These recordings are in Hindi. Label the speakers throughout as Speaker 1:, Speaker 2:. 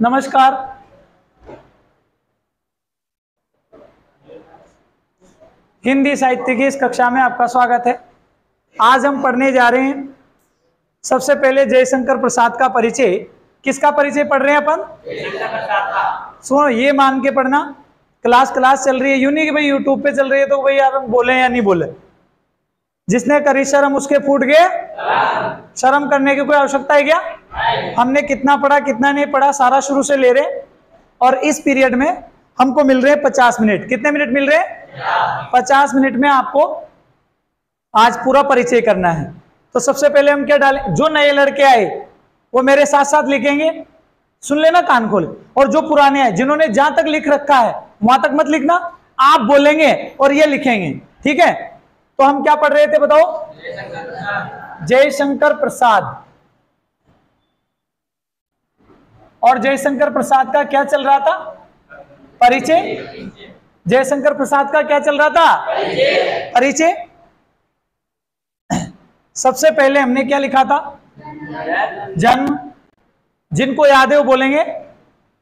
Speaker 1: नमस्कार। हिंदी साहित्य की इस कक्षा में आपका स्वागत है। आज हम पढ़ने जा रहे हैं सबसे पहले जयशंकर प्रसाद का परिचय। किसका परिचय पढ़ रहे हैं अपन? जयशंकर प्रसाद का। सुनो, ये मान के पढ़ना, क्लास चल रही है, यूं नहीं कि भाई यूट्यूब पे चल रही है तो भाई यार हम बोले या नहीं बोले। जिसने करी शर्म उसके फूट गए। शर्म करने की कोई आवश्यकता है क्या? हमने कितना पढ़ा कितना नहीं पढ़ा सारा शुरू से ले रहे हैं, और इस पीरियड में हमको मिल रहे हैं 50 मिनट। कितने मिनट मिल रहे हैं? 50 मिनट में आपको आज पूरा परिचय करना है। तो सबसे पहले हम क्या डालें? जो नए लड़के आए वो मेरे साथ साथ लिखेंगे, सुन लेना कान खोल। और जो पुराने आए, जिन्होंने जहां तक लिख रखा है वहां तक मत लिखना, आप बोलेंगे और ये लिखेंगे, ठीक है? तो हम क्या पढ़ रहे थे बताओ? जयशंकर प्रसाद। और जयशंकर प्रसाद का क्या चल रहा था? परिचय। जयशंकर प्रसाद का क्या चल रहा था? परिचय। सबसे पहले हमने क्या लिखा था? जन्म। जिनको याद है वो बोलेंगे,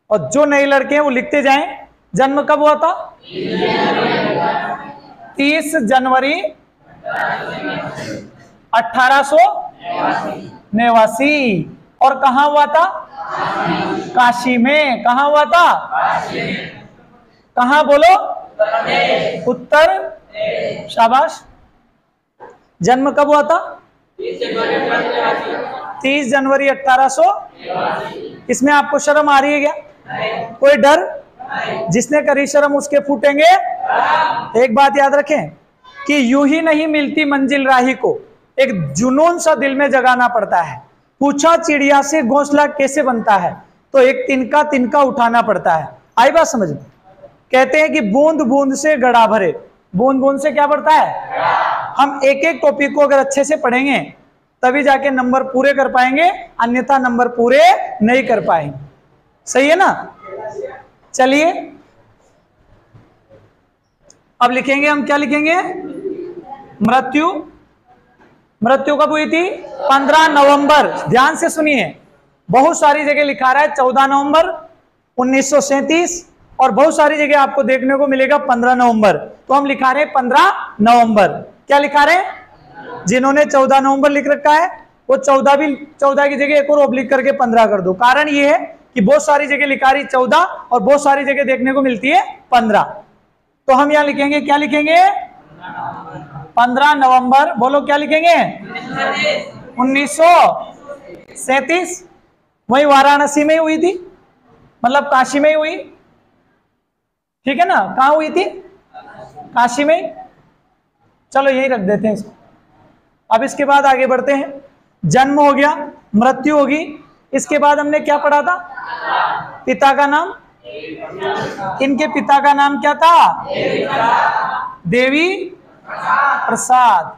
Speaker 1: और जो नए लड़के हैं वो लिखते जाएं। जन्म कब हुआ था? 30 जनवरी 1889। और कहां हुआ था? काशी में। कहां हुआ था? कहां बोलो? उत्तर। शाबाश। जन्म कब हुआ था? 30 जनवरी 1800। इसमें आपको शर्म आ रही है क्या? कोई डर? जिसने करी शर्म उसके फूटेंगे। एक बात याद रखें कि यूं ही नहीं मिलती मंजिल राही को, एक जुनून सा दिल में जगाना पड़ता है। पूछा चिड़िया से घोंसला कैसे बनता है, तो एक तिनका तिनका उठाना पड़ता है। आई बात समझ में? कहते हैं कि बूंद बूंद से गड़ा भरे। बूंद बूंद से क्या बढ़ता है? हम एक एक टॉपिक को अगर अच्छे से पढ़ेंगे तभी जाके नंबर पूरे कर पाएंगे, अन्यथा नंबर पूरे नहीं कर पाएंगे। सही है ना? चलिए अब लिखेंगे हम। क्या लिखेंगे? मृत्यु। मृत्यु कब हुई थी? 15 नवंबर। ध्यान से सुनिए, बहुत सारी जगह लिखा रहा है 14 नवंबर 1937, और बहुत सारी जगह आपको देखने को मिलेगा 15 नवंबर। तो हम लिखा रहे हैं 15 नवंबर। क्या लिखा रहे हैं? जिन्होंने 14 नवंबर लिख रखा है वो 14 की जगह एक और ऑब्लिक करके 15 कर दो। कारण ये है कि बहुत सारी जगह लिखा रही 14 और बहुत सारी जगह देखने को मिलती है 15। तो हम यहां लिखेंगे, क्या लिखेंगे? 15 नवंबर। बोलो क्या लिखेंगे? 1937। वही वाराणसी में ही हुई थी, मतलब काशी में ही हुई, ठीक है ना? कहां हुई थी? काशी में। चलो यही रख देते हैं इसको। अब इसके बाद आगे बढ़ते हैं। जन्म हो गया, मृत्यु होगी, इसके बाद हमने क्या पढ़ा था? पिता का नाम। इनके पिता का नाम क्या था? देवी प्रसाद।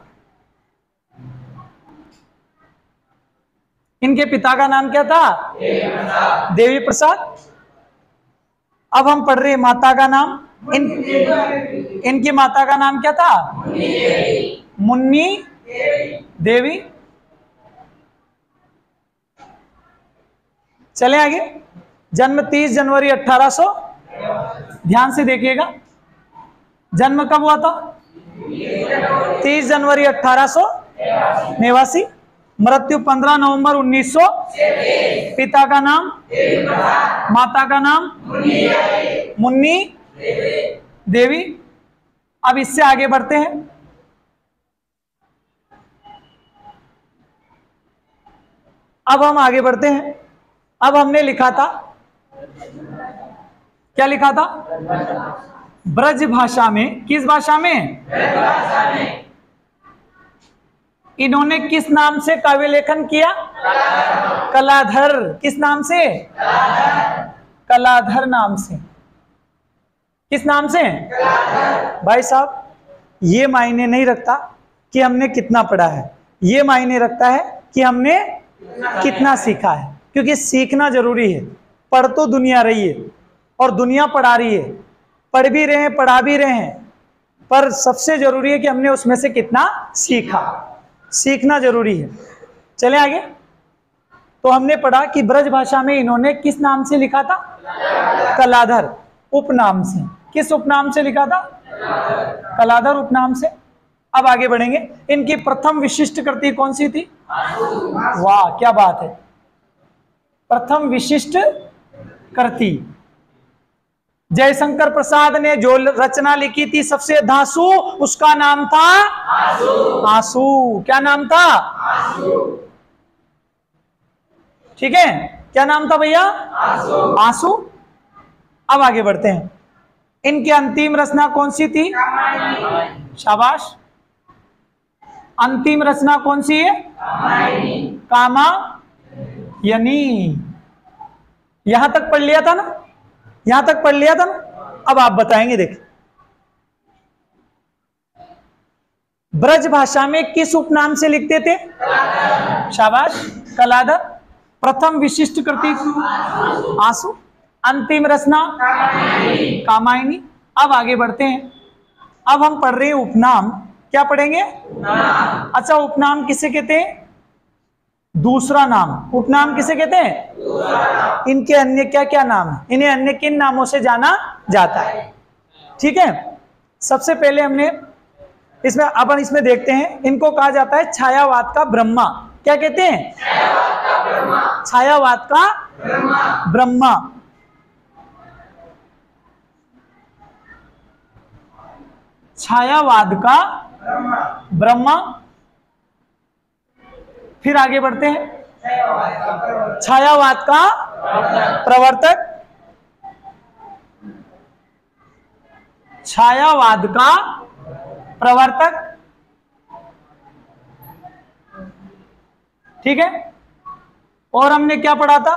Speaker 1: इनके पिता का नाम क्या था? देवी प्रसाद। अब हम पढ़ रहे हैं माता का नाम। इनकी माता का नाम क्या था? मुन्नी देवी। चले आगे। जन्म 30 जनवरी 1800। ध्यान से देखिएगा, जन्म कब हुआ था? 30 जनवरी 1889। मृत्यु 15 नवंबर 1900। पिता का नाम? माता का नाम? मुन्नी देवी। अब इससे आगे बढ़ते हैं। अब हम आगे बढ़ते हैं। अब हमने लिखा था, क्या लिखा था? ब्रज भाषा में। किस भाषा में? इन्होंने किस नाम से काव्य लेखन किया? कलाधर। किस नाम से? कलाधर नाम से। किस नाम से? भाई साहब, ये मायने नहीं रखता कि हमने कितना पढ़ा है, ये मायने रखता है कि हमने कितना सीखा है। क्योंकि सीखना जरूरी है। पढ़ तो दुनिया रही है और दुनिया पढ़ा रही है, पढ़ भी रहे हैं पढ़ा भी रहे हैं, पर सबसे जरूरी है कि हमने उसमें से कितना सीखा। सीखना जरूरी है। चले आगे। तो हमने पढ़ा कि ब्रज भाषा में इन्होंने किस नाम से लिखा था? कलाधर उपनाम से। किस उपनाम से लिखा था? कलाधर उपनाम से। अब आगे बढ़ेंगे। इनकी प्रथम विशिष्ट कृति कौन सी थी? वाह क्या बात है, प्रथम विशिष्ट कृति। जयशंकर प्रसाद ने जो रचना लिखी थी सबसे धांसू, उसका नाम था आंसू। क्या नाम था? ठीक है, क्या नाम था भैया? आंसू। अब आगे बढ़ते हैं। इनकी अंतिम रचना कौन सी थी? शाबाश। अंतिम रचना कौन सी है? कामायनी। यहां तक पढ़ लिया था ना? यहां तक पढ़ लिया था ना? अब आप बताएंगे, देख ब्रज भाषा में किस उपनाम से लिखते थे? शाबाश, कलाधर। प्रथम विशिष्ट कृति आंसू, अंतिम रचना कामायनी। अब आगे बढ़ते हैं। अब हम पढ़ रहे हैं उपनाम। क्या पढ़ेंगे? अच्छा, उपनाम किसे कहते हैं? दूसरा नाम। उपनाम किसे कहते हैं? इनके अन्य क्या क्या नाम है? इन्हें अन्य किन नामों से जाना जाता है? ठीक है, सबसे पहले हमने इसमें अपन इसमें देखते हैं। इनको कहा जाता है छायावाद का ब्रह्मा। क्या कहते हैं? छायावाद का ब्रह्मा। छायावाद का ब्रह्मा। फिर आगे बढ़ते हैं। छायावाद का प्रवर्तक। छायावाद का प्रवर्तक। ठीक है, और हमने क्या पढ़ा था?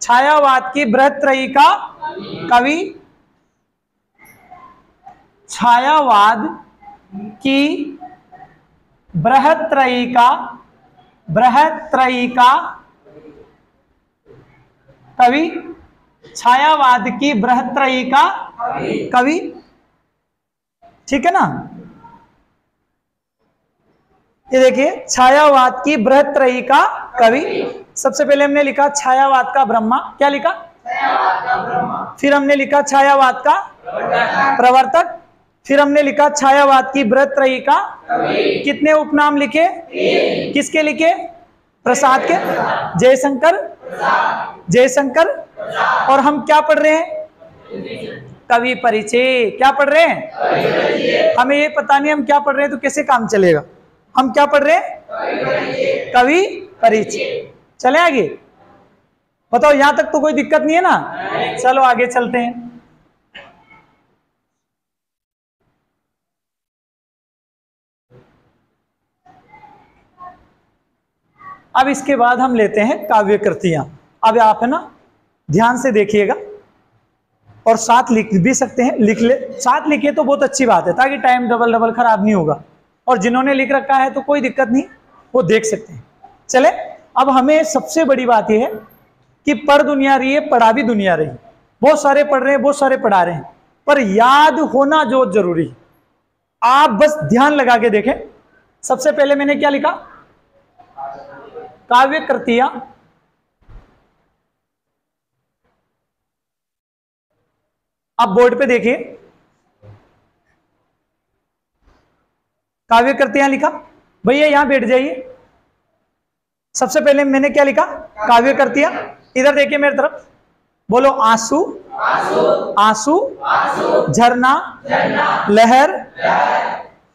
Speaker 1: छायावाद की बृहत्त्रयी का कवि। छायावाद की बृहत्त्रयी का कवि। छायावाद की बृहत्त्रयी का कवि। ठीक है ना? ये देखिए, छायावाद की बृहत्त्रयी का कवि। सबसे पहले हमने लिखा छायावाद का ब्रह्मा। क्या लिखा? फिर हमने लिखा छायावाद का प्रवर्तक। फिर हमने लिखा छायावाद की बृहत्त्रयी का। कितने उपनाम लिखे? किसके लिखे? प्रसाद के, जयशंकर। और हम क्या पढ़ रहे हैं? कवि परिचय। क्या पढ़ रहे हैं? हमें ये पता नहीं हम क्या पढ़ रहे हैं तो कैसे काम चलेगा। हम क्या पढ़ रहे हैं? कवि परिचय। चले आगे, बताओ यहां तक तो कोई दिक्कत नहीं है ना? चलो आगे चलते हैं। अब इसके बाद हम लेते हैं काव्य कृतियां। अब आप है ना ध्यान से देखिएगा और साथ लिख भी सकते हैं। साथ लिखिए तो बहुत अच्छी बात है, ताकि टाइम डबल खराब नहीं होगा। और जिन्होंने लिख रखा है तो कोई दिक्कत नहीं, वो देख सकते हैं। चले, अब हमें सबसे बड़ी बात यह है कि पढ़ दुनिया रही है, पढ़ा भी दुनिया रही। बहुत सारे पढ़ रहे हैं, बहुत सारे पढ़ा रहे हैं, पर याद होना जो जरूरी है। आप बस ध्यान लगा के देखें। सबसे पहले मैंने क्या लिखा? काव्य कृतियां। अब बोर्ड पे देखिए, काव्य कृतियां लिखा। भैया यहां बैठ जाइए। सबसे पहले मैंने क्या लिखा? काव्य कृतियां। इधर देखिए मेरी तरफ, बोलो आंसू, आंसू, झरना, लहर,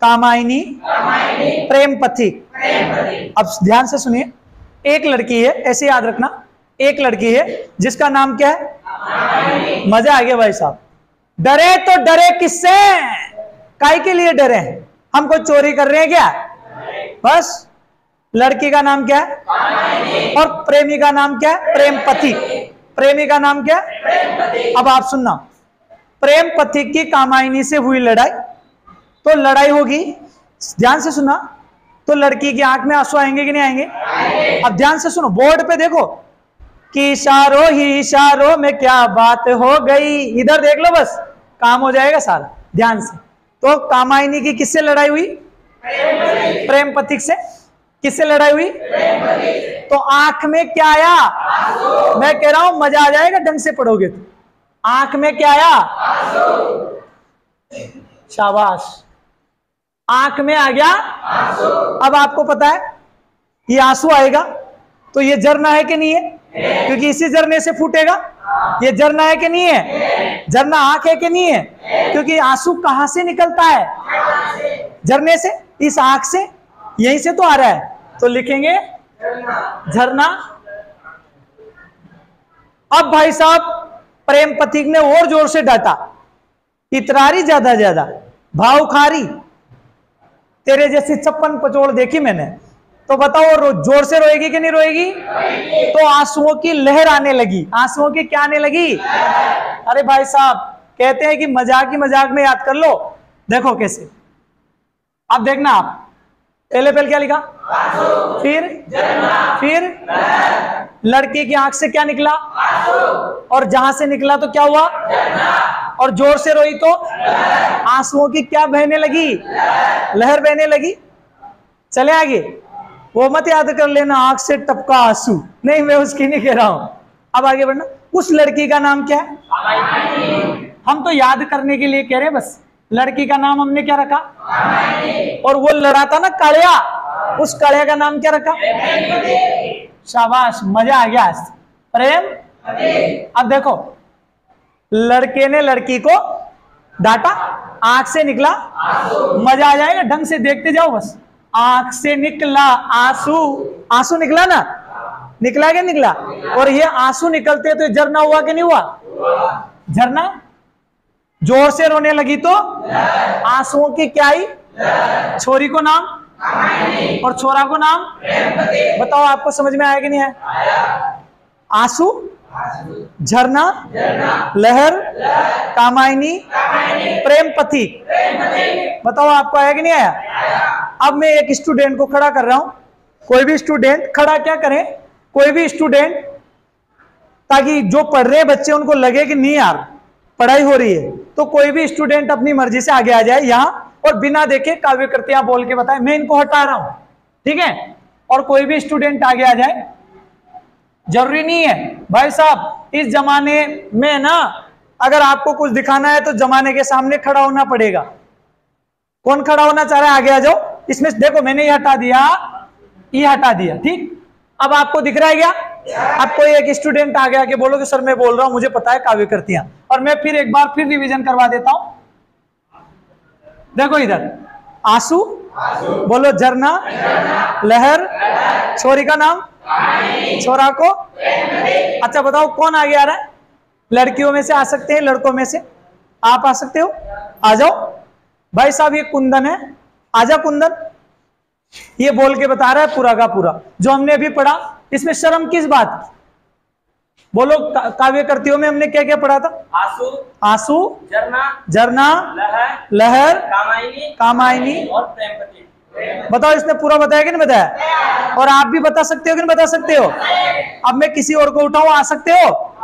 Speaker 1: कामायनी, प्रेम पथिक। अब ध्यान से सुनिए। एक लड़की है, ऐसे याद रखना, एक लड़की है जिसका नाम क्या है? मजा आ गया भाई साहब। डरे तो डरे किससे? काय के लिए डरे? हम कोई चोरी कर रहे हैं क्या? बस। लड़की का नाम क्या है? और प्रेमी का नाम क्या है? प्रेम पथिक। प्रेमी का नाम क्या है? अब आप सुनना, प्रेम पथिक की कामायनी से हुई लड़ाई। तो लड़ाई होगी, ध्यान से सुना, तो लड़की की आंख में आंसू आएंगे कि नहीं आएंगे? अब ध्यान से सुनो, बोर्ड पे देखो कि इशारों ही इशारों में क्या बात हो गई। इधर देख लो, बस काम हो जाएगा सारा। ध्यान से। तो कामायनी की किससे लड़ाई हुई? प्रेम पथिक से। किससे लड़ाई हुई? तो आंख में क्या आया? मैं कह रहा हूं मजा आ जाएगा ढंग से पढ़ोगे तो। आंख में क्या आया? शाबाश, आंख में आ गया। अब आपको पता है ये आंसू आएगा तो ये झरना है कि नहीं है? क्योंकि इसी झरने से फूटेगा। ये झरना है कि नहीं है? झरना आंख है कि नहीं है? क्योंकि आंसू कहां से निकलता है? झरने से, इस आंख से, यहीं से तो आ रहा है। तो लिखेंगे झरना। अब भाई साहब प्रेम पथिक ने और जोर से डांटा, इतरारी ज्यादा भाव खारी, तेरे जैसी 56 पचोड़ देखी मैंने। तो बताओ जोर से रोएगी कि नहीं रोएगी? तो आंसुओं की लहर आने लगी। आंसुओं की क्या आने लगी? अरे भाई साहब कहते हैं कि मजाक ही मजाक में याद कर लो। देखो कैसे, अब देखना आप, पहले क्या लिखा? फिर लड़की की आंख से क्या निकला? और जहां से निकला तो क्या हुआ? और जोर से रोई तो आंसुओं की क्या बहने लगी? लहर बहने लगी। चले आगे, वो मत याद कर लेना आंख से टपका आंसू, नहीं मैं उसकी नहीं कह रहा हूं। अब आगे बढ़ना। उस लड़की का नाम क्या है? हम तो याद करने के लिए कह रहे हैं बस। लड़की का नाम हमने क्या रखा? और वो लड़ा था ना कालिया, उस कालिया का नाम क्या रखा? शाबाश, मजा आ गया। प्रेम। अब देखो, लड़के ने लड़की को डांटा, आंख से निकला, मजा आ जाएगा, ढंग से देखते जाओ बस। आंख से निकला आंसू, आंसू निकला ना? निकला क्या? निकला। और ये आंसू निकलते तो झरना हुआ कि नहीं हुआ? झरना। जोर से रोने लगी तो आंसुओं की क्या आई? छोरी को नाम और छोरा को नाम। बताओ आपको समझ में आया कि नहीं आया? आंसू, झरना, लहर, कामायनी, प्रेम पथिक। बताओ आपको आया कि नहीं आया? अब मैं एक स्टूडेंट को खड़ा कर रहा हूं। कोई भी स्टूडेंट खड़ा क्या करें? कोई भी स्टूडेंट, ताकि जो पढ़ रहे हैं बच्चे उनको लगे कि नहीं यार पढ़ाई हो रही है। तो कोई भी स्टूडेंट अपनी मर्जी से आगे आ जाए यहां और बिना देखे काव्य कृतियां बोल के बताए, मैं इनको हटा रहा हूं, ठीक है? और कोई भी स्टूडेंट आगे आ जाए, जरूरी नहीं है भाई साहब। इस जमाने में ना अगर आपको कुछ दिखाना है तो जमाने के सामने खड़ा होना पड़ेगा। कौन खड़ा होना चाह रहा है? आगे आ जाओ। इसमें देखो मैंने ये हटा दिया, ये हटा दिया, ठीक। अब आपको दिख रहा है क्या? अब कोई एक स्टूडेंट आ गया कि बोलो कि सर मैं बोल रहा हूं, मुझे पता है काव्य कृतियां, और मैं फिर एक बार फिर रिवीजन करवा देता हूं। देखो इधर, आंसू, बोलो झरना, लहर, छोरी का नाम, छोरा को। अच्छा बताओ कौन आगे आ रहा है? लड़कियों में से आ सकते हैं, लड़कों में से आप आ सकते हो, आ जाओ। भाई साहब ये कुंदन है, आजा कुंदन। ये बोल के बता रहा है पूरा का पूरा जो हमने अभी पढ़ा। इसमें शर्म किस बात की? बोलो काव्य कृतियों में हमने क्या क्या पढ़ा था? आंसू, झरना, लहर, कामायनी और प्रेम पथिक। बताओ इसने पूरा बताया कि नहीं बताया? और आप भी बता सकते हो कि नहीं बता सकते हो? अब मैं किसी और को उठाऊं, आ सकते हो?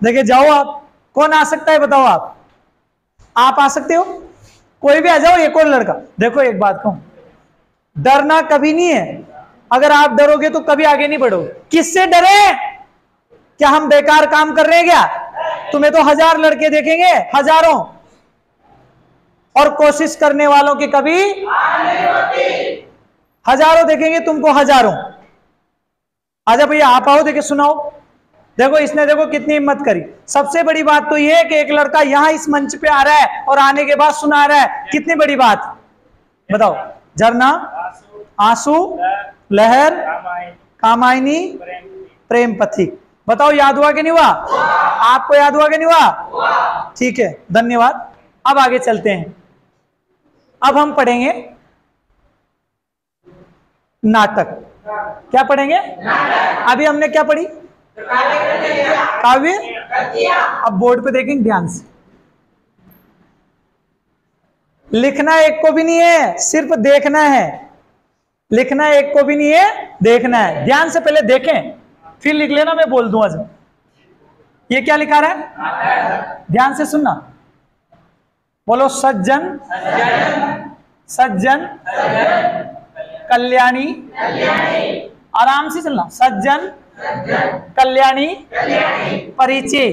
Speaker 1: देखिए जाओ आप, कौन आ सकता है बताओ? आप आ सकते हो? कोई भी आ जाओ, एक और लड़का। देखो एक बात कहूं, डरना कभी नहीं है। अगर आप डरोगे तो कभी आगे नहीं बढ़ोगे। किससे डरे? क्या हम बेकार काम कर रहे हैं क्या? तुम्हें तो 1000 लड़के देखेंगे, हजारों, और कोशिश करने वालों की कभी नहीं होती। हजारों देखेंगे तुमको, हजारों। आजा भैया आप आओ, देखे सुनाओ। देखो इसने देखो कितनी हिम्मत करी। सबसे बड़ी बात तो यह है कि एक लड़का यहां इस मंच पे आ रहा है और आने के बाद सुना रहा है, कितनी बड़ी बात। बताओ, झरना, आंसू, लहर, कामायनी, प्रेम पथिक। बताओ याद हुआ कि नहीं हुआ? आपको याद हुआ कि नहीं हुआ? ठीक है, धन्यवाद। अब आगे चलते हैं। अब हम पढ़ेंगे नाटक। क्या पढ़ेंगे? अभी हमने क्या पढ़ी? काव्य। अब बोर्ड पे देखेंगे ध्यान से। लिखना एक को भी नहीं है, सिर्फ देखना है। लिखना एक को भी नहीं है, देखना है। ध्यान से पहले देखें फिर लिख लेना, मैं बोल दूं। आज ये क्या लिखा रहा है? ध्यान से सुनना। बोलो सज्जन, सज्जन, कल्याणी, आराम से चलना, सज्जन कल्याणी परिचय।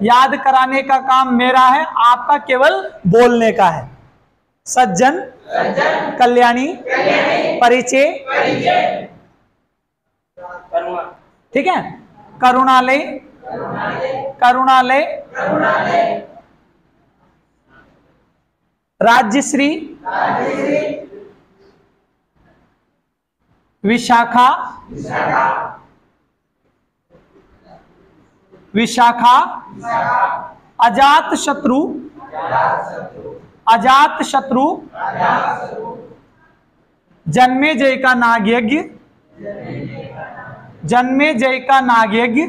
Speaker 1: याद कराने का काम मेरा है, आपका केवल बोलने का है। सज्जन कल्याणी परिचय, ठीक है। करुणालय, करुणालय, राज्यश्री, विशाखा, विशाखा, अजात शत्रु, अजात शत्रु, जन्मे जय का नागयज्ञ, जन्मे जय का नागयज्ञ,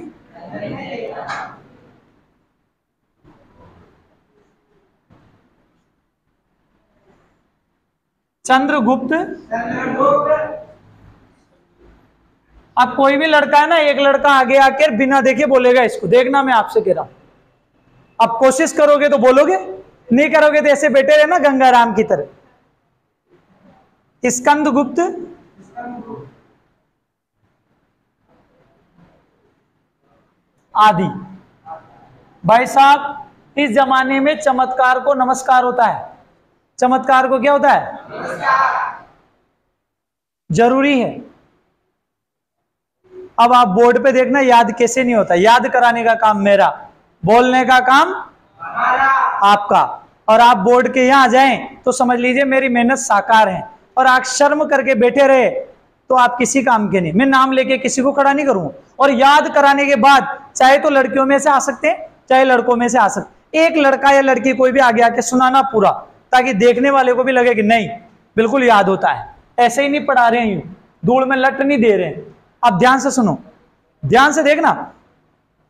Speaker 1: चंद्रगुप्त। अब कोई भी लड़का है ना, एक लड़का आगे आकर बिना देखे बोलेगा इसको, देखना मैं आपसे कह रहा हूं। अब कोशिश करोगे तो बोलोगे, नहीं करोगे तो ऐसे बैठे रहे ना गंगाराम की तरह। स्कंदगुप्त, आदि। भाई साहब, इस जमाने में चमत्कार को नमस्कार होता है। चमत्कार को क्या होता है? जरूरी है। अब आप बोर्ड पे देखना, याद कैसे नहीं होता। याद कराने का काम मेरा, बोलने का काम आपका। और आप बोर्ड के यहां आ जाएं तो समझ लीजिए मेरी मेहनत साकार है। और आप शर्म करके बैठे रहे तो आप किसी काम के नहीं। मैं नाम लेके किसी को खड़ा नहीं करूंगा। और याद कराने के बाद चाहे तो लड़कियों में से आ सकते हैं, चाहे लड़कों में से आ सकते। एक लड़का या लड़की कोई भी आगे आके सुनाना पूरा, ताकि देखने वाले को भी लगे कि नहीं बिल्कुल याद होता है। ऐसे ही नहीं पढ़ा रहे हैं, यूं धूल में लट नहीं दे रहे हैं। अब ध्यान से सुनो, ध्यान से देखना।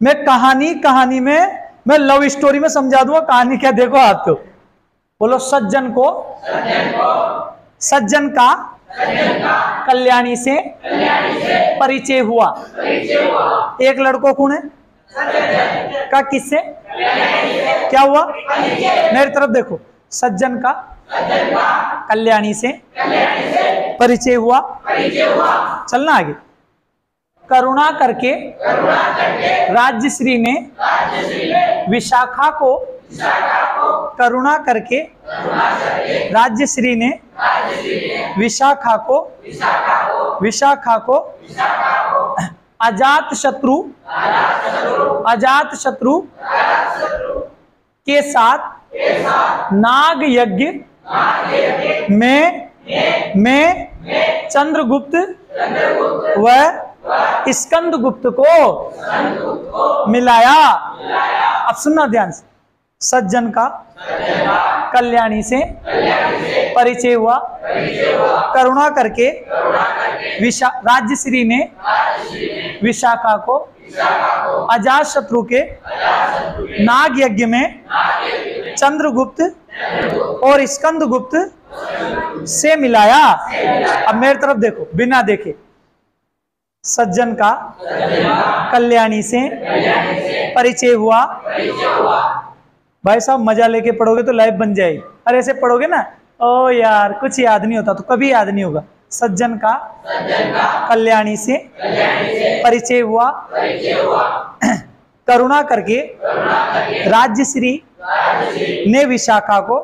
Speaker 1: मैं कहानी में मैं लव स्टोरी में समझा दूंगा। कहानी क्या, देखो आप तो बोलो। सज्जन को, सज्जन का कल्याणी से परिचय हुआ। एक लड़कों कौन है का, किससे क्या हुआ? मेरी तरफ देखो। सज्जन का कल्याणी से परिचय हुआ। चलना आगे। करुणा करके राज्यश्री ने विशाखा को, करुणा करके राज्यश्री ने विशाखा को अजात शत्रु के साथ नाग यज्ञ में चंद्रगुप्त व स्कंदगुप्त को मिलाया। अब सुनना ध्यान से। सज्जन का कल्याणी से परिचय हुआ। करुणा करके राज्यश्री ने विशाखा को अजात शत्रु के नाग यज्ञ में चंद्रगुप्त और स्कंदगुप्त से मिलाया। अब मेरी तरफ देखो, बिना देखे। सज्जन का कल्याणी से परिचय हुआ। भाई साहब, मजा लेके पढ़ोगे तो लाइफ बन जाएगी। अरे ऐसे पढ़ोगे ना, ओ यार कुछ याद नहीं होता, तो कभी याद नहीं होगा। सज्जन का कल्याणी से परिचय हुआ। करुणा करके राज्यश्री ने विशाखा को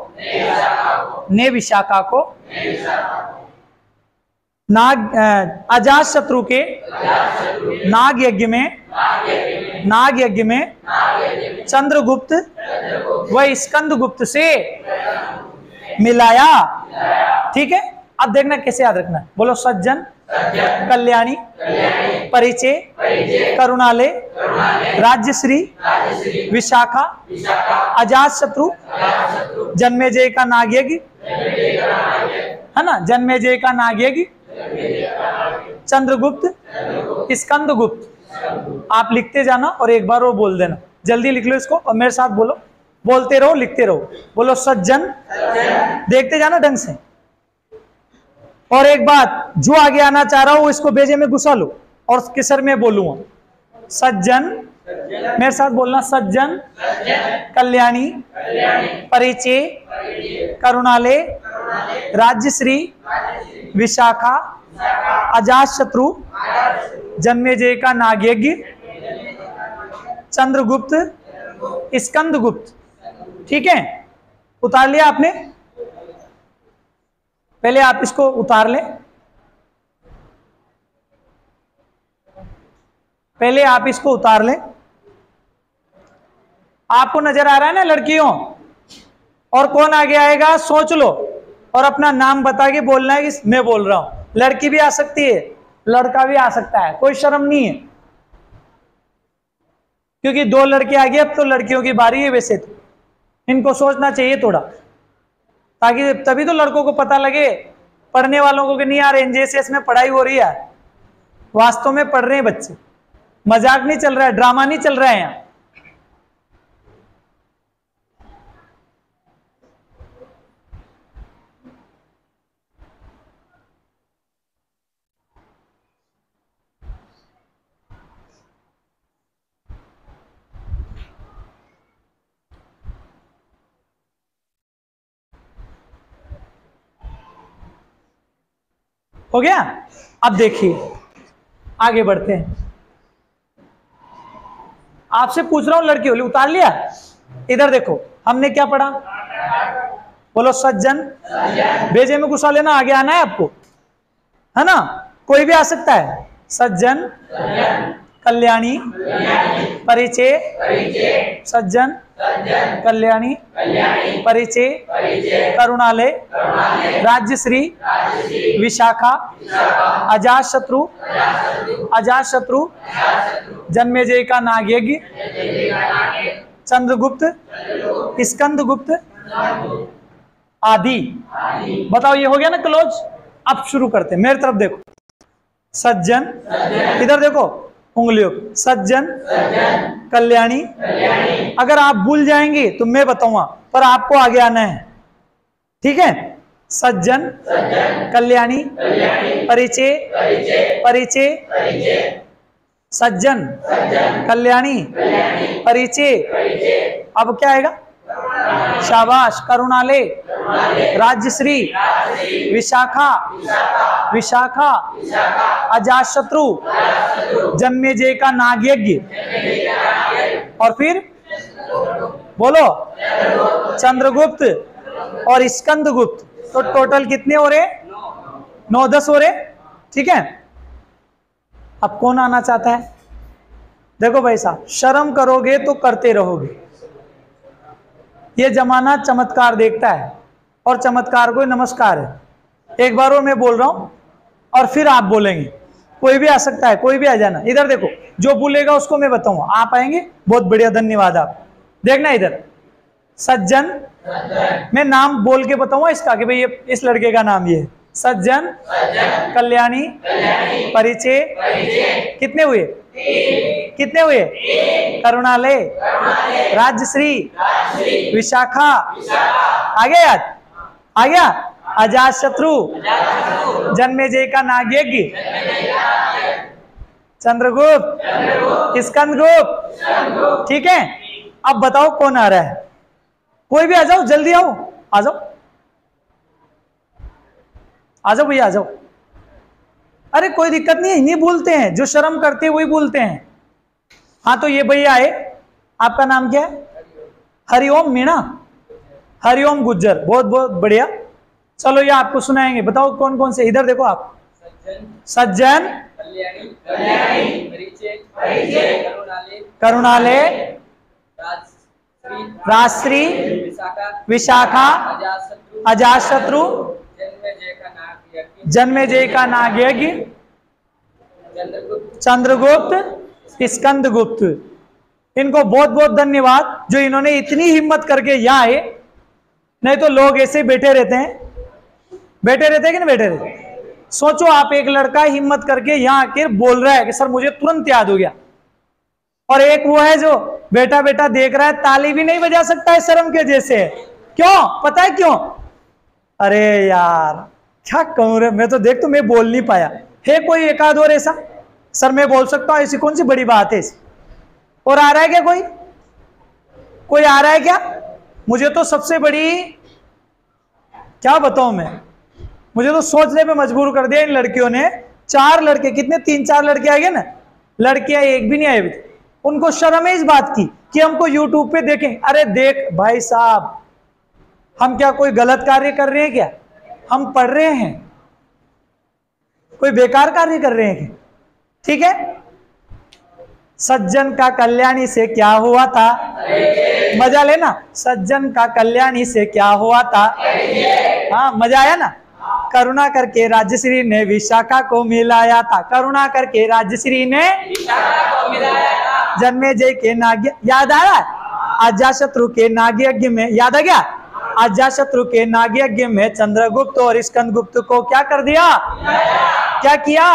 Speaker 1: अजात शत्रु के नाग यज्ञ में चंद्रगुप्त व स्कंदगुप्त से मिलाया। ठीक है, अब देखना कैसे याद रखना है। बोलो। सज्जन कल्याणी परिचय करुणालय राज्यश्री विशाखा अजात शत्रु जन्मेजय का नागयज्ञ, है ना, जन्मेजय का नागयज्ञ, चंद्रगुप्त स्कंदगुप्त। आप लिखते जाना और एक बार वो बोल देना। जल्दी लिख लो इसको और मेरे साथ बोलो। बोलते रहो, लिखते रहो। बोलो। सज्जन, देखते जाना ढंग से। और एक बात, जो आगे आना चाह रहा हूं इसको बेजे में घुसा लो और किसर में बोलूंगा। सज्जन, मेरे साथ बोलना। सज्जन कल्याणी परिचय करुणालय राज्यश्री विशाखा, अजातशत्रु, जन्मेजय का नागयज्ञ, चंद्रगुप्त, स्कंदगुप्त। ठीक है, उतार लिया आपने? पहले आप इसको उतार लें, पहले आप इसको उतार लें। आपको नजर आ रहा है ना लड़कियों? और कौन आगे आएगा सोच लो और अपना नाम बता के बोलना है कि मैं बोल रहा हूं। लड़की भी आ सकती है, लड़का भी आ सकता है, कोई शर्म नहीं है, क्योंकि 2 लड़के आ गए, अब तो लड़कियों की बारी है। वैसे तो इनको सोचना चाहिए थोड़ा, ताकि तभी तो लड़कों को पता लगे, पढ़ने वालों को कि नहीं यार एनजेएसएस में पढ़ाई हो रही है, वास्तव में पढ़ रहे हैं बच्चे, मजाक नहीं चल रहा है, ड्रामा नहीं चल रहा है यहाँ। हो गया? अब देखिए आगे बढ़ते हैं। आपसे पूछ रहा हूं लड़की होली उतार लिया? इधर देखो, हमने क्या पढ़ा? बोलो सज्जन, बेजे में घुसा लेना, आगे आना है आपको, है ना? कोई भी आ सकता है। सज्जन, कल्याणी, परिचय, सज्जन, कल्याणी, परिचय, करुणालय, राज्यश्री, विशाखा, अजातशत्रु, अजातशत्रु, जन्मेजय का नागयज्ञ, चंद्रगुप्त, स्कंदगुप्त आदि। बताओ ये हो गया ना क्लोज? अब शुरू करते हैं, मेरी तरफ देखो। सज्जन, इधर देखो उंगलियों, सज्जन, कल्याणी। अगर आप भूल जाएंगे तो मैं बताऊंगा, पर आपको आगे आना है। ठीक है? सज्जन, कल्याणी, परिचय, परिचय, सज्जन, कल्याणी, परिचय। अब क्या आएगा? शाबाश, करुणालय, राज्यश्री, विशाखा, विशाखा, अजातशत्रु, जन्मेजय का नागयज्ञ, और फिर बोलो चंद्रगुप्त और स्कंदगुप्त। तो टोटल कितने हो रहे? 9-10 हो रहे। ठीक है, अब कौन आना चाहता है? देखो भाई साहब, शर्म करोगे तो करते रहोगे। ये जमाना चमत्कार देखता है, और चमत्कार को नमस्कार है। एक बार और मैं बोल रहा हूं और फिर आप बोलेंगे। कोई भी आ सकता है, कोई भी आ जाना। इधर देखो, जो बोलेगा उसको मैं बताऊंगा, आप आएंगे, बहुत बढ़िया, धन्यवाद। आप देखना इधर, सज्जन, मैं नाम बोल के बताऊंगा इसका कि भाई ये इस लड़के का नाम ये है। सज्जन, कल्याणी, परिचय, कितने हुए? कितने हुए? करुणालय, राज्यश्री, विशाखा, आ गया याद? आ गया? अजातशत्रु, जन्मेजय का नागयज्ञ, चंद्रगुप्त, स्कंदगुप्त। ठीक है, अब बताओ कौन आ रहा है? कोई भी आ जाओ, जल्दी आओ, आ जाओ, आ जाओ भैया, आ जाओ। अरे कोई दिक्कत नहीं है, नहीं भूलते हैं, जो शर्म करते हैं वही भूलते हैं। हाँ तो ये भैया आए, आपका नाम क्या है? हरिओम मीणा, हरिओम गुज्जर, बहुत बहुत बढ़िया। चलो ये आपको सुनाएंगे, बताओ कौन कौन से। इधर देखो आप, सज्जन, करुणालय, राजश्री, विशाखा, अजातशत्रु, जन्मेजय का नागयज्ञ, चंद्रगुप्त, स्कंदगुप्त। इनको बहुत बहुत धन्यवाद जो इन्होंने इतनी हिम्मत करके यहाँ आए, नहीं तो लोग ऐसे बैठे रहते हैं। बैठे रहते हैं कि नहीं बैठे रहते? सोचो आप, एक लड़का हिम्मत करके यहाँ आके बोल रहा है कि सर मुझे तुरंत याद हो गया, और एक वो है जो बेटा बेटा देख रहा है, ताली भी नहीं बजा सकता है शर्म के जैसे। क्यों? पता है क्यों? अरे यार क्या कहूं रे, मैं तो देख, तो मैं बोल नहीं पाया। है कोई एक आध और ऐसा? सर मैं बोल सकता हूं, ऐसी कौन सी बड़ी बात है? और आ रहा है क्या कोई? कोई आ रहा है क्या? मुझे तो सबसे बड़ी क्या बताऊं मैं, मुझे तो सोचने पे मजबूर कर दिया इन लड़कियों ने। 4 लड़के, कितने 3-4 लड़के आ गए ना, लड़कियां एक भी नहीं आई। उनको शर्म है इस बात की कि हमको यूट्यूब पे देखें। अरे देख भाई साहब, हम क्या कोई गलत कार्य कर रहे हैं क्या? हम पढ़ रहे हैं, कोई बेकार कार्य कर रहे हैं क्या? ठीक है। सज्जन का कल्याणी से क्या हुआ था? मजा लेना। सज्जन का कल्याणी से क्या हुआ था? हाँ, मजा आया ना। करुणा करके राजश्री ने विशाखा को मिलाया था। करुणा करके राजश्री ने विशाखा को मिलाया था। जन्मेजय के नाग, याद आ रहा है? अजाशत्रु के नागयज्ञ में, याद आ गया? अजाशत्रु के नागयज्ञ में चंद्रगुप्त और स्कंदगुप्त को क्या कर दिया? क्या किया?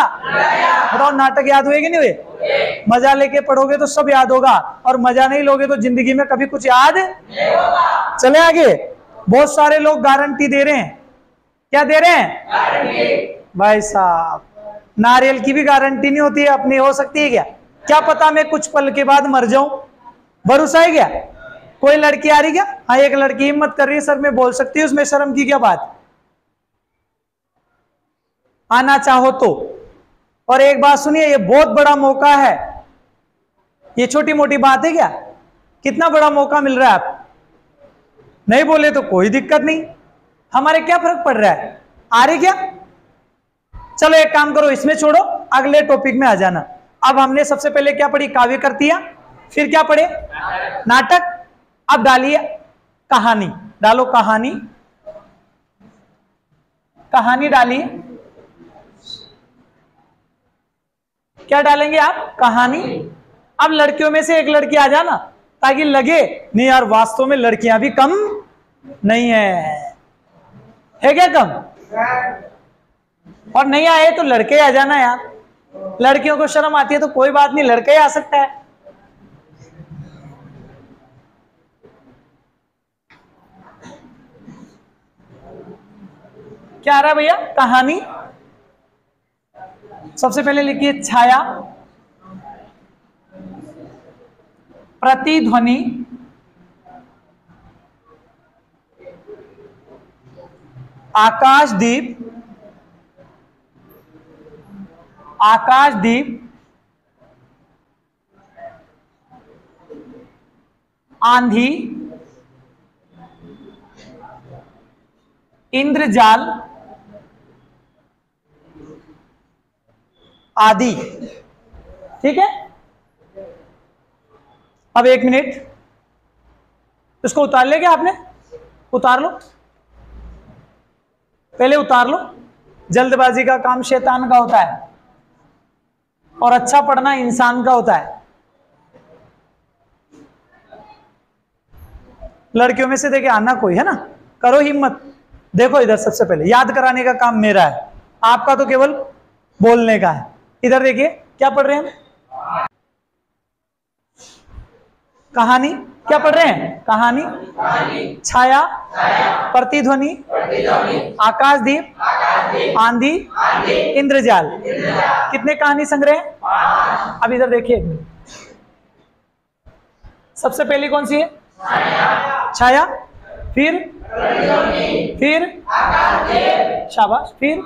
Speaker 1: बताओ, नाटक याद हुए कि नहीं हुए? मजा लेके पढ़ोगे तो सब याद होगा, और मजा नहीं लोगे तो जिंदगी में कभी कुछ याद नहीं होगा। चले आगे। बहुत सारे लोग गारंटी दे रहे हैं। क्या दे रहे हैं? गारंटी। भाई साहब, नारियल की भी गारंटी नहीं होती है, अपनी हो सकती है क्या? क्या पता मैं कुछ पल के बाद मर जाऊं, भरोसा है क्या? कोई लड़की आ रही क्या? हाँ, एक लड़की हिम्मत कर रही है, सर मैं बोल सकती हूँ, उसमें शर्म की क्या बात? आना चाहो तो। और एक बात सुनिए, ये बहुत बड़ा मौका है, ये छोटी मोटी बात है क्या? कितना बड़ा मौका मिल रहा है। आप नहीं बोले तो कोई दिक्कत नहीं, हमारे क्या फर्क पड़ रहा है? आ रही क्या? चलो एक काम करो, इसमें छोड़ो, अगले टॉपिक में आ जाना। अब हमने सबसे पहले क्या पढ़ी? काव्य कृतियां। फिर क्या पढ़े? नाटक। अब डालिए कहानी। डालो कहानी, कहानी डालिए। क्या डालेंगे आप? कहानी। अब लड़कियों में से एक लड़की आ जाना, ताकि लगे नहीं यार वास्तव में लड़कियां भी कम नहीं है क्या कम? और नहीं आए तो लड़के आ जाना यार। लड़कियों को शर्म आती है तो कोई बात नहीं, लड़का ही आ सकता है। क्या आ रहा है भैया? कहानी। सबसे पहले लिखिए छाया, प्रतिध्वनि, आकाशदीप, आकाशदीप, आंधी, इंद्रजाल आदि। ठीक है। अब 1 मिनट, इसको उतार ले क्या आपने? उतार लो, पहले उतार लो। जल्दबाजी का काम शैतान का होता है और अच्छा पढ़ना इंसान का होता है। लड़कियों में से देखे आना कोई है ना, करो हिम्मत। देखो इधर, सबसे पहले याद कराने का काम मेरा है, आपका तो केवल बोलने का है। इधर देखिए क्या पढ़ रहे हैं हम? कहानी। क्या पढ़ रहे हैं? कहानी। छाया, प्रतिध्वनि, आकाशदीप, आंधी, इंद्रजाल। कितने कहानी संग्रह? अब इधर देखिए, सबसे पहली कौन सी है? छाया। फिर शाबाश, फिर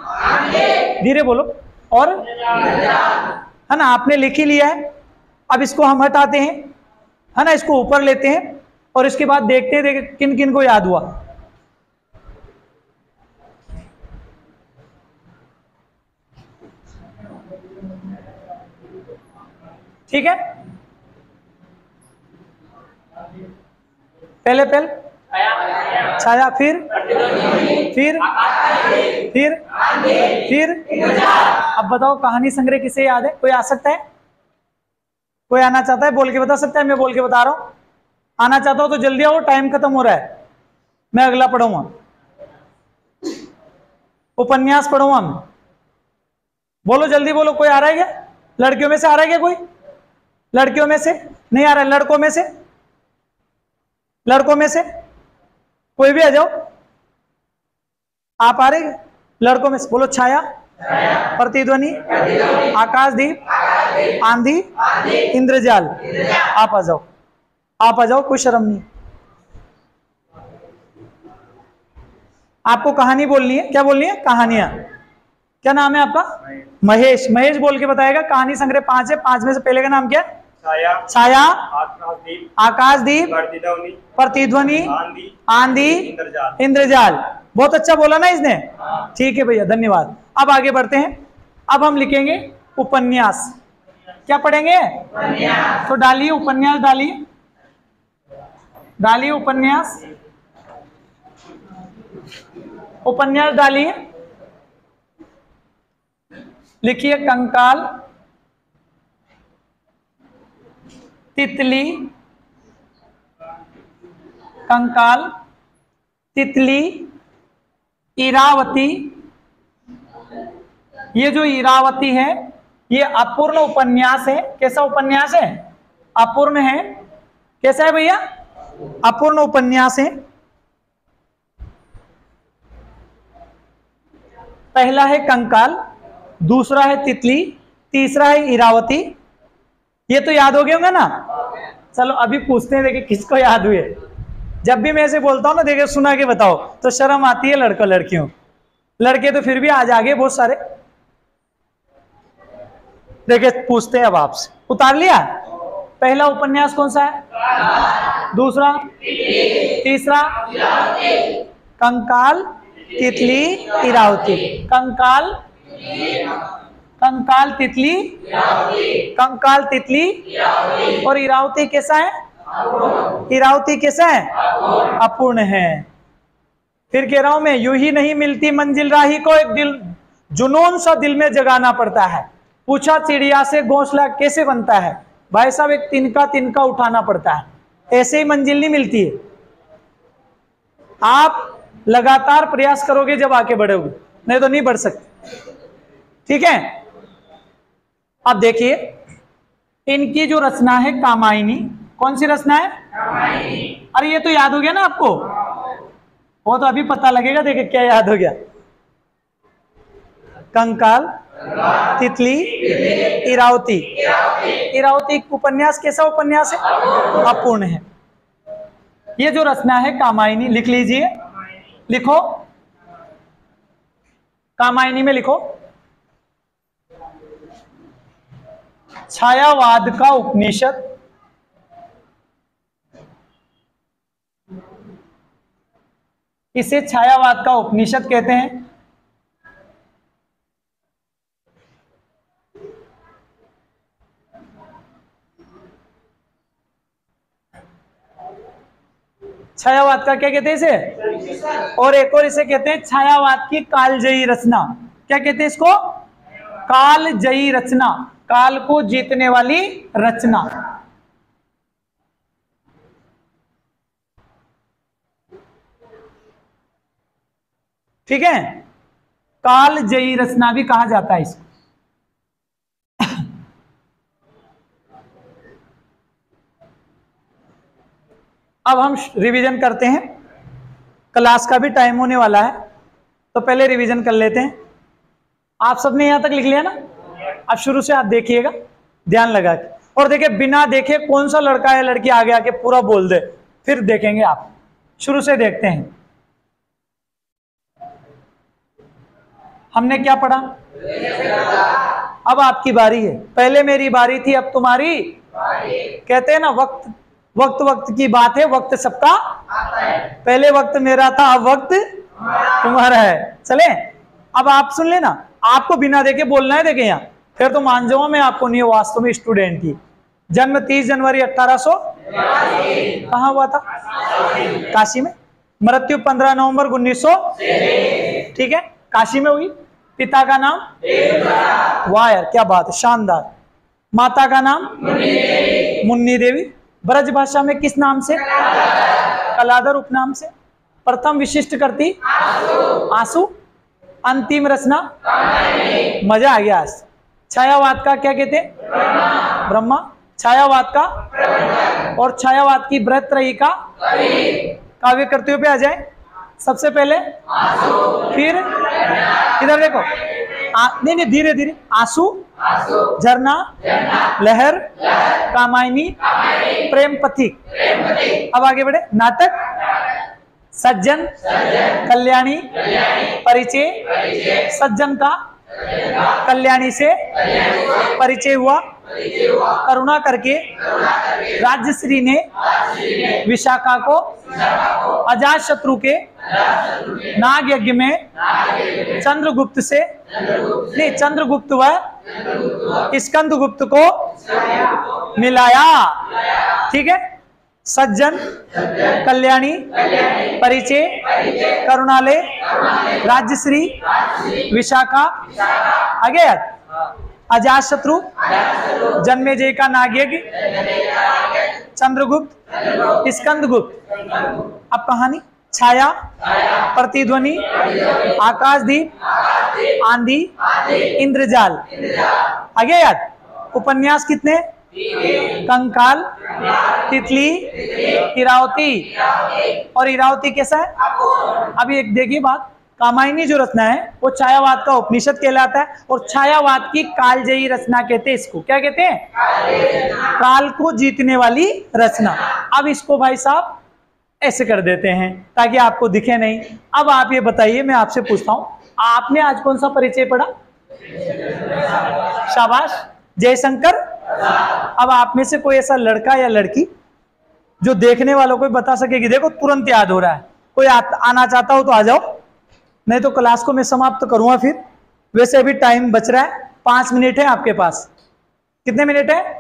Speaker 1: धीरे बोलो। और है ना, आपने लिख ही लिया है। अब इसको हम हटाते हैं, है ना, इसको ऊपर लेते हैं और इसके बाद देखते हैं किन किन को याद हुआ। ठीक है। पहले छाया, फिर अब बताओ कहानी संग्रह किसे याद है? कोई आ सकता है? कोई आना चाहता है? बोल के बता सकता है? मैं बोल के बता रहा हूं। आना चाहता हो तो जल्दी आओ, टाइम खत्म हो रहा है। मैं अगला पढ़ूंगा, उपन्यास पढ़ूंगा मैं। बोलो जल्दी बोलो, कोई आ रहा है क्या? लड़कियों में से आ रहा है क्या कोई? लड़कियों में से नहीं आ रहा है। लड़कों में से? लड़कों में से कोई भी आ जाओ। आप आ रहे हैं? लड़कों में से बोलो छाया, प्रतिध्वनि, आकाशदीप, आंधी, इंद्रजाल। आप आ जाओ, आप आ जाओ, कोई शर्म नहीं। आपको कहानी बोलनी है। क्या बोलनी है? कहानियां। क्या नाम है आपका? महेश। महेश बोल के बताएगा। कहानी संग्रह 5 है। 5 में से पहले का नाम क्या? छाया, आकाशदीप, प्रतिध्वनि, आंधी, इंद्रजाल। बहुत अच्छा बोला ना इसने। ठीक है भैया, धन्यवाद। अब आगे बढ़ते हैं। अब हम लिखेंगे उपन्यास। क्या पढ़ेंगे? तो डालिए उपन्यास, डालिए डालिए उपन्यास, उपन्यास डालिए। लिखिए कंकाल, तितली, कंकाल, तितली, इरावती। ये जो इरावती है ये अपूर्ण उपन्यास है। कैसा उपन्यास है? अपूर्ण है। कैसा है भैया? अपूर्ण उपन्यास है। पहला है कंकाल, दूसरा है तितली, तीसरा है इरावती। ये तो याद हो गए होंगे ना? चलो अभी पूछते हैं, देखिए किसको याद हुए। जब भी मैं ऐसे बोलता हूं ना, देखिए सुना के बताओ, तो शर्म आती है लड़कों लड़कियों। लड़के तो फिर भी आज आगे बहुत सारे। देखिए पूछते हैं अब आपसे। उतार लिया? पहला उपन्यास कौन सा है? दूसरा? तीसरा? कंकाल, तितली, इरावती। कंकाल, कंकाल, तितली, कंकाल, तितली और इरावती कैसा है? इरावती कैसा है? अपूर्ण है। फिर कह रहा हूं मैं, यूं ही नहीं मिलती मंजिल राही को, एक दिल जुनून सा दिल में जगाना पड़ता है। पूछा चिड़िया से घोंसला कैसे बनता है? भाई साहब एक तिनका तिनका उठाना पड़ता है। ऐसे ही मंजिल नहीं मिलती है। आप लगातार प्रयास करोगे जब आगे बढ़ोगे, नहीं तो नहीं बढ़ सकते। ठीक है? अब देखिए इनकी जो रचना है कामायनी। कौन सी रचना है? कामायनी। अरे ये तो याद हो गया ना आपको? वो तो अभी पता लगेगा। देखिए क्या याद हो गया। कंकाल, तितली, इरावती। इरावती उपन्यास कैसा उपन्यास है? अपूर्ण है। ये जो रचना है कामायनी, लिख लीजिए। लिखो कामायनी में लिखो, छायावाद का उपनिषद। इसे छायावाद का उपनिषद कहते हैं। छायावाद का क्या कहते हैं इसे? और एक और इसे कहते हैं छायावाद की कालजयी रचना। क्या कहते हैं इसको? कालजयी रचना। काल को जीतने वाली रचना। ठीक है? कालजयी रचना भी कहा जाता है इसको। अब हम रिवीजन करते हैं। क्लास का भी टाइम होने वाला है, तो पहले रिवीजन कर लेते हैं। आप सबने यहां तक लिख लिया ना? अब शुरू से आप देखिएगा ध्यान लगा के, और देखिए बिना देखे कौन सा लड़का या लड़की आगे आके पूरा बोल दे, फिर देखेंगे आप। शुरू से देखते हैं। हमने क्या पढ़ा? अब आपकी बारी है। पहले मेरी बारी थी, अब तुम्हारी। कहते हैं ना वक्त वक्त वक्त की बात है, वक्त सबका आता है। पहले वक्त मेरा था, अब वक्त तुम्हारा है। चले अब आप सुन लेना। आपको बिना देखे बोलना है। देखे यहाँ फिर तो मान जाओ मैं आपको नहीं, वास्तव में स्टूडेंट ही। जन्म 30 जनवरी 1800 कहाँ हुआ था? काशी में। मृत्यु 15 नवंबर 1900। ठीक है, काशी में हुई। पिता का नाम? वाह यार क्या बात है, शानदार। माता का नाम? मुन्नी देवी। ब्रज भाषा में किस नाम से? कलाधर उपनाम से। प्रथम विशिष्ट करती? आंसू। अंतिम रचना? मजा आ गया आज। छायावाद का क्या कहते हैं? ब्रह्मा। छायावाद का? और छायावाद की बृहत रही का? काव्य कृतियों पे आ जाए। सबसे पहले फिर इधर देखो। नहीं नहीं, धीरे धीरे। आंसू, झरना, लहर, कामायनी, प्रेम पथिक। अब आगे बढ़े। नाटक, सज्जन, कल्याणी, परिचय, सज्जन का कल्याणी से परिचय हुआ, करुणा करके राजश्री ने विशाखा को अजात शत्रु के नाग यज्ञ में चंद्रगुप्त से नहीं चंद्रगुप्त व स्कंदगुप्त को मिलाया। ठीक है, सज्जन, कल्याणी, परिचय, करुणालय, राजश्री, विशाखा, आगे यार, अजात शत्रु, जन्मेजय का नागयज्ञ, चंद्रगुप्त, स्कंदगुप्त। अब कहानी छाया, प्रतिध्वनि, आकाशदीप, आंधी, इंद्रजाल। आगे यार, उपन्यास कितने? कंकाल, तितली, इरावती। और इरावती कैसा है? अभी एक देखिए बात, कामायनी जो रचना है वो छायावाद का उपनिषद कहलाता है और छायावाद की कालजयी रचना कहते हैं। इसको क्या कहते हैं? काल को जीतने वाली रचना। अब इसको भाई साहब ऐसे कर देते हैं ताकि आपको दिखे नहीं। अब आप ये बताइए, मैं आपसे पूछता हूं, आपने आज कौन सा परिचय पढ़ा? शाबाश, जयशंकर। अब आप में से कोई ऐसा लड़का या लड़की जो देखने वालों को बता सके कि देखो तुरंत याद हो रहा है, कोई आना चाहता हो तो आ जाओ, नहीं तो क्लास को मैं समाप्त करूंगा फिर। वैसे अभी टाइम बच रहा है, 5 मिनट है आपके पास। कितने मिनट है?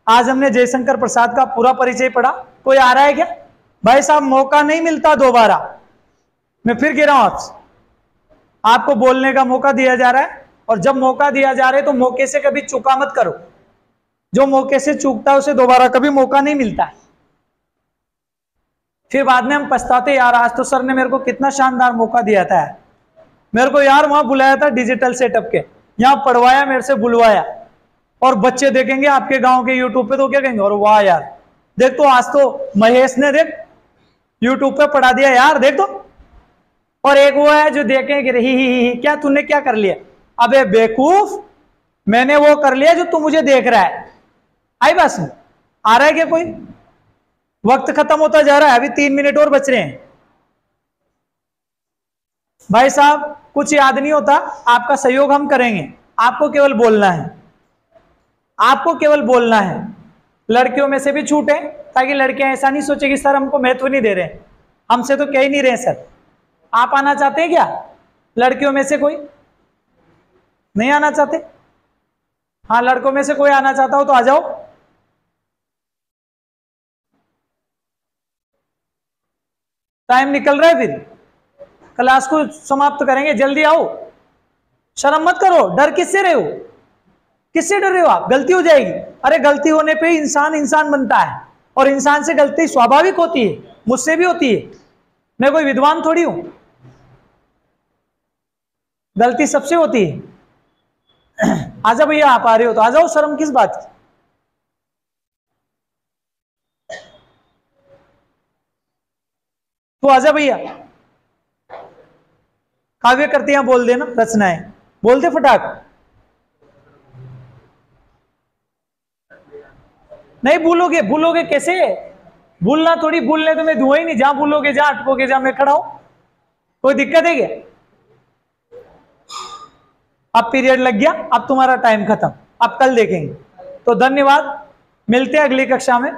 Speaker 1: आज हमने जयशंकर प्रसाद का पूरा परिचय पढ़ा। कोई आ रहा है क्या? भाई साहब मौका नहीं मिलता दोबारा, मैं फिर कह रहा हूं आपको बोलने का मौका दिया जा रहा है, और जब मौका दिया जा रहा है तो मौके से कभी चूका मत करो। जो मौके से चूकता है उसे दोबारा कभी मौका नहीं मिलता है, फिर बाद में हम पछताते, यार आज तो सर ने मेरे को कितना शानदार मौका दिया था, मेरे को यार वहां बुलाया था डिजिटल सेटअप के, यहाँ पढ़वाया, मेरे से बुलवाया। और बच्चे देखेंगे आपके गांव के यूट्यूब पे तो क्या कहेंगे, और वाह यार देख तो आज तो महेश ने देख यूट्यूब पे पढ़ा दिया यार, देख तो। और एक वो है जो देखेंगे ही क्या तूने क्या कर लिया? अबे बेवकूफ, मैंने वो कर लिया जो तू मुझे देख रहा है। आई बस आ रहा है क्या कोई? वक्त खत्म होता जा रहा है, अभी 3 मिनट और बच रहे हैं। भाई साहब कुछ याद नहीं होता, आपका सहयोग हम करेंगे, आपको केवल बोलना है, आपको केवल बोलना है। लड़कियों में से भी छूट है ताकि लड़कियां ऐसा नहीं सोचे कि सर हमको महत्व नहीं दे रहे, हमसे तो कह ही नहीं रहे सर। आप आना चाहते हैं क्या? लड़कियों में से कोई नहीं आना चाहते? हाँ, लड़कों में से कोई आना चाहता हो तो आ जाओ। टाइम निकल रहा है, फिर क्लास को समाप्त करेंगे, जल्दी आओ। शर्म मत करो, डर किससे रहे हो? किससे डर रहे हो आप? गलती हो जाएगी। अरे गलती होने पे इंसान इंसान बनता है, और इंसान से गलती स्वाभाविक होती है, मुझसे भी होती है, मैं कोई विद्वान थोड़ी हूं। गलती सबसे होती है। आजा भैया, आप आ रहे हो तो आ जाओ, शर्म किस बात की? तो आजा भैया। काव्य कृतियां बोल देना, रचनाएं बोलते फटाक। नहीं भूलोगे? भूलोगे कैसे? भूलना थोड़ी, भूलने तो मैं दूंगा ही नहीं, जहां भूलोगे, जहां अटकोगे, जहां मैं खड़ा हूं। कोई दिक्कत है क्या? अब पीरियड लग गया, अब तुम्हारा टाइम खत्म, अब कल देखेंगे। तो धन्यवाद, मिलते हैं अगली कक्षा में।